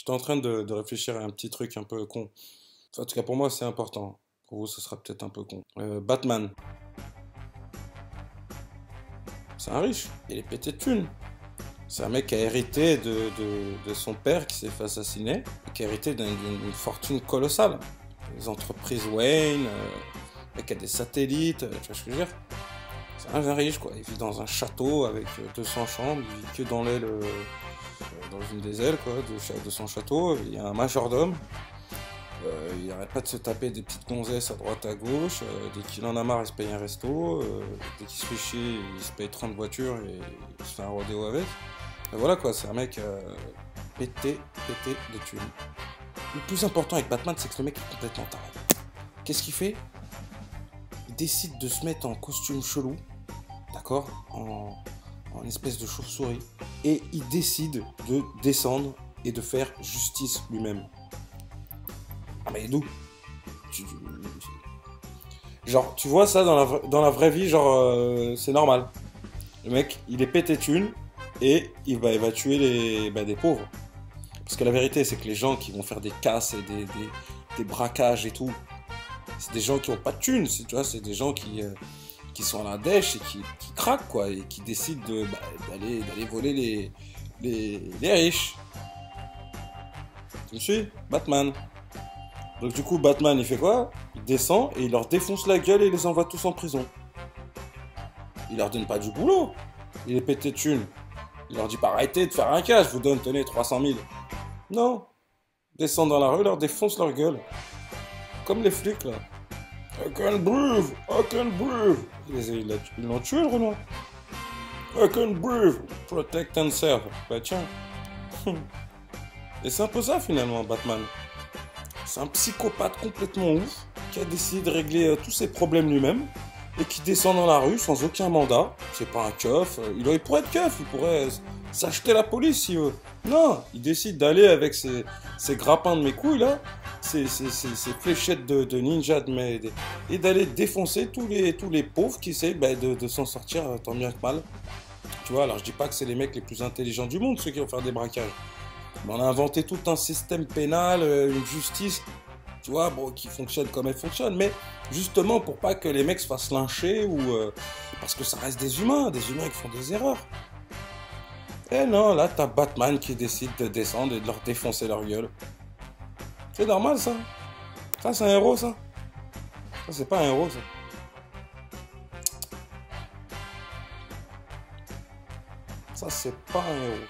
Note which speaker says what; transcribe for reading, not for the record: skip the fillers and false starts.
Speaker 1: J'étais en train de réfléchir à un petit truc un peu con. Enfin, en tout cas, pour moi, c'est important. Pour vous, ce sera peut-être un peu con. Batman, c'est un riche. Il est pété de thunes. C'est un mec qui a hérité de son père qui s'est fait assassiner, et qui a hérité d'une fortune colossale. Les entreprises Wayne, le mec a des satellites, tu vois ce que je veux dire? C'est un riche, quoi. Il vit dans un château avec 200 chambres, il vit que dans l'aile, dans une des ailes, quoi, de son château. Il y a un majordome. Il arrête pas de se taper des petites gonzesses à droite à gauche. Dès qu'il en a marre, il se paye un resto. Dès qu'il se fait chier, il se paye 30 voitures et il se fait un rodéo avec. Et voilà quoi, c'est un mec pété de thunes. Le plus important avec Batman, c'est que le mec est complètement taré. Qu'est-ce qu'il fait? Il décide de se mettre en costume chelou, d'accord, en espèce de chauve-souris, et il décide de descendre et de faire justice lui-même. Ah mais d'où? Genre, tu vois ça dans la vraie vie, genre, c'est normal. Le mec, il est pété de thunes et il va tuer des pauvres. Parce que la vérité, c'est que les gens qui vont faire des casses et des braquages et tout, c'est des gens qui ont pas de thunes, tu vois, c'est des gens qui sont à la dèche et qui craquent, quoi, et qui décident d'aller voler les riches. Tu me suis? Batman. Donc du coup, Batman, il fait quoi? Il descend et il leur défonce la gueule et il les envoie tous en prison. Il leur donne pas du boulot. Il est pété de thunes. Il leur dit pas arrêtez de faire un cas, je vous donne, tenez, 300 000. Non. Descend dans la rue, leur défonce leur gueule. Comme les flics, là. I can breathe, I can breathe. Ils l'ont tué, le Renoir. I can breathe, protect and serve. Bah tiens. Et c'est un peu ça, finalement, Batman. C'est un psychopathe complètement ouf qui a décidé de régler tous ses problèmes lui-même et qui descend dans la rue sans aucun mandat. C'est pas un keuf. Il pourrait être keuf, il pourrait s'acheter la police s'il veut. Non, il décide d'aller avec ses grappins de mes couilles là, ses fléchettes de ninja et d'aller défoncer tous les pauvres qui essayent de s'en sortir tant bien que mal. Tu vois, alors je dis pas que c'est les mecs les plus intelligents du monde ceux qui vont faire des braquages. On a inventé tout un système pénal, une justice, tu vois, bon, qui fonctionne comme elle fonctionne, mais justement pour pas que les mecs se fassent lyncher ou parce que ça reste des humains qui font des erreurs. Et non, là t'as Batman qui décide de descendre et de leur défoncer leur gueule. C'est normal ça. Ça c'est un héros ça. Ça c'est pas un héros ça. Ça c'est pas un héros.